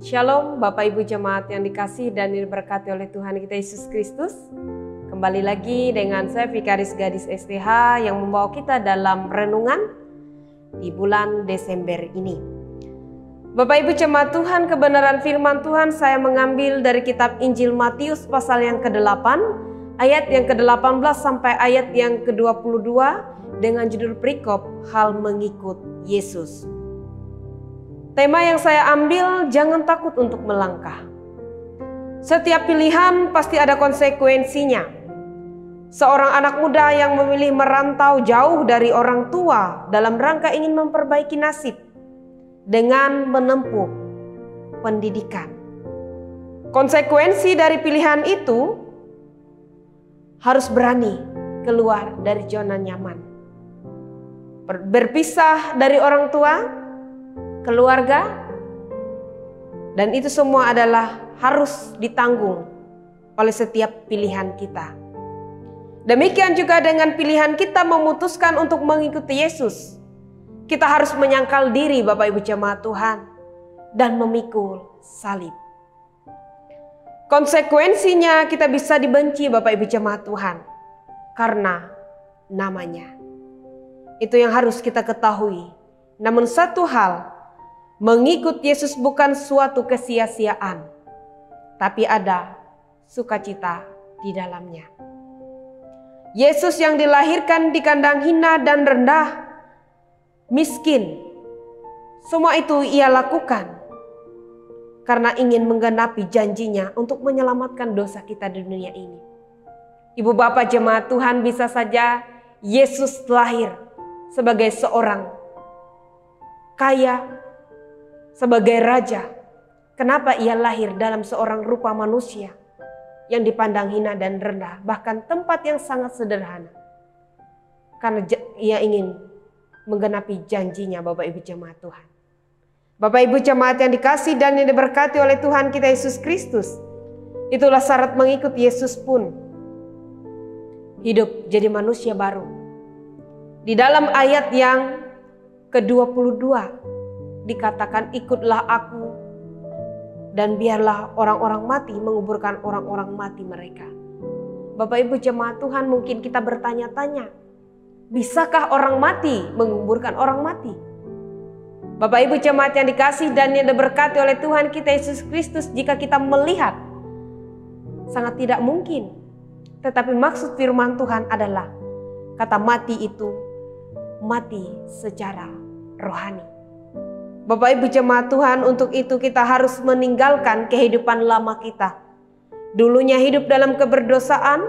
Shalom Bapak Ibu Jemaat yang dikasihi dan diberkati oleh Tuhan kita Yesus Kristus. Kembali lagi dengan saya Vikaris Gadis STH yang membawa kita dalam renungan di bulan Desember ini. Bapak Ibu Jemaat Tuhan, kebenaran firman Tuhan saya mengambil dari kitab Injil Matius pasal yang ke-8 ayat yang ke-18 sampai ayat yang ke-22 dengan judul perikop hal mengikut Yesus. Tema yang saya ambil, jangan takut untuk melangkah. Setiap pilihan pasti ada konsekuensinya. Seorang anak muda yang memilih merantau jauh dari orang tua dalam rangka ingin memperbaiki nasib dengan menempuh pendidikan. Konsekuensi dari pilihan itu harus berani keluar dari zona nyaman. Berpisah dari orang tua, keluarga, dan itu semua adalah harus ditanggung oleh setiap pilihan kita. Demikian juga dengan pilihan kita memutuskan untuk mengikuti Yesus. Kita harus menyangkal diri Bapak Ibu Jemaat Tuhan dan memikul salib. Konsekuensinya kita bisa dibenci Bapak Ibu Jemaat Tuhan karena namanya. Itu yang harus kita ketahui. Namun satu hal, mengikut Yesus bukan suatu kesia-siaan, tapi ada sukacita di dalamnya. Yesus yang dilahirkan di kandang hina dan rendah, miskin, semua itu ia lakukan karena ingin menggenapi janjinya untuk menyelamatkan dosa kita di dunia ini. Ibu bapak jemaat Tuhan, bisa saja Yesus lahir sebagai seorang kaya, sebagai raja. Kenapa ia lahir dalam seorang rupa manusia yang dipandang hina dan rendah, bahkan tempat yang sangat sederhana? Karena ia ingin menggenapi janjinya Bapak Ibu Jemaat Tuhan. Bapak Ibu Jemaat yang dikasihi dan yang diberkati oleh Tuhan kita Yesus Kristus, itulah syarat mengikut Yesus pun hidup jadi manusia baru. Di dalam ayat yang ke-22 dikatakan, ikutlah aku dan biarlah orang-orang mati menguburkan orang-orang mati mereka. Bapak Ibu Jemaat Tuhan, mungkin kita bertanya-tanya, bisakah orang mati menguburkan orang mati? Bapak Ibu Jemaat yang dikasihi dan yang diberkati oleh Tuhan kita Yesus Kristus, jika kita melihat sangat tidak mungkin. Tetapi maksud firman Tuhan adalah kata mati itu mati secara rohani. Bapak Ibu Jemaat Tuhan, untuk itu kita harus meninggalkan kehidupan lama kita. Dulunya hidup dalam keberdosaan,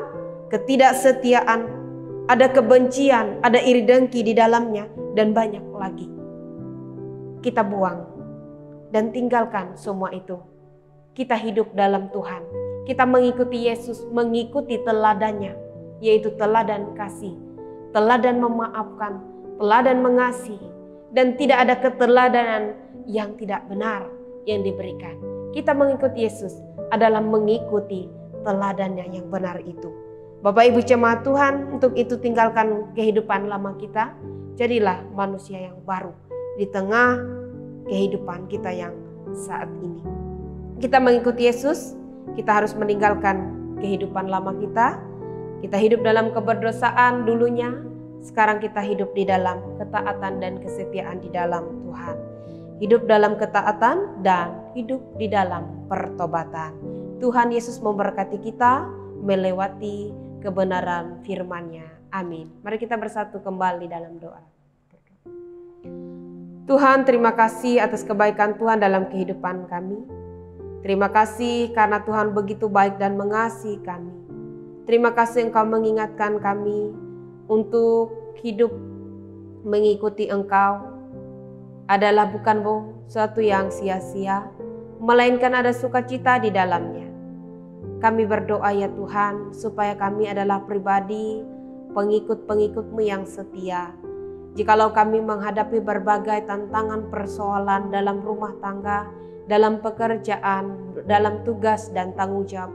ketidaksetiaan, ada kebencian, ada iri dengki di dalamnya, dan banyak lagi. Kita buang dan tinggalkan semua itu. Kita hidup dalam Tuhan. Kita mengikuti Yesus, mengikuti teladannya, yaitu teladan kasih, teladan memaafkan, teladan mengasihi. Dan tidak ada keteladanan yang tidak benar yang diberikan. Kita mengikuti Yesus adalah mengikuti teladannya yang benar itu. Bapak Ibu Jemaat Tuhan, untuk itu tinggalkan kehidupan lama kita. Jadilah manusia yang baru di tengah kehidupan kita yang saat ini. Kita mengikuti Yesus, kita harus meninggalkan kehidupan lama kita. Kita hidup dalam keberdosaan dulunya. Sekarang kita hidup di dalam ketaatan dan kesetiaan di dalam Tuhan. Hidup dalam ketaatan dan hidup di dalam pertobatan. Tuhan Yesus memberkati kita melewati kebenaran firman-Nya. Amin. Mari kita bersatu kembali dalam doa. Tuhan, terima kasih atas kebaikan Tuhan dalam kehidupan kami. Terima kasih karena Tuhan begitu baik dan mengasihi kami. Terima kasih Engkau mengingatkan kami untuk hidup mengikuti Engkau adalah bukan sesuatu yang sia-sia, melainkan ada sukacita di dalamnya. Kami berdoa ya Tuhan, supaya kami adalah pribadi pengikut-pengikut-Mu yang setia. Jikalau kami menghadapi berbagai tantangan persoalan dalam rumah tangga, dalam pekerjaan, dalam tugas dan tanggung jawab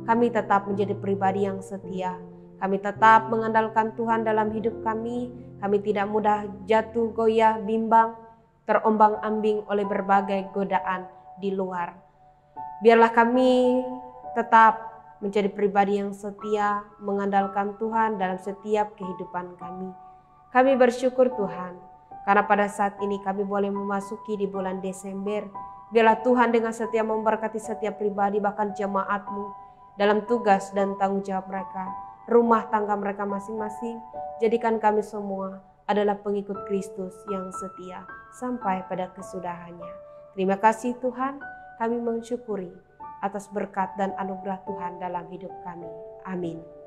kami tetap menjadi pribadi yang setia. Kami tetap mengandalkan Tuhan dalam hidup kami. Kami tidak mudah jatuh, goyah, bimbang, terombang-ambing oleh berbagai godaan di luar. Biarlah kami tetap menjadi pribadi yang setia, mengandalkan Tuhan dalam setiap kehidupan kami. Kami bersyukur Tuhan, karena pada saat ini kami boleh memasuki di bulan Desember. Biarlah Tuhan dengan setia memberkati setiap pribadi, bahkan jemaat-Mu dalam tugas dan tanggung jawab mereka, rumah tangga mereka masing-masing. Jadikan kami semua adalah pengikut Kristus yang setia sampai pada kesudahannya. Terima kasih Tuhan, kami mensyukuri atas berkat dan anugerah Tuhan dalam hidup kami. Amin.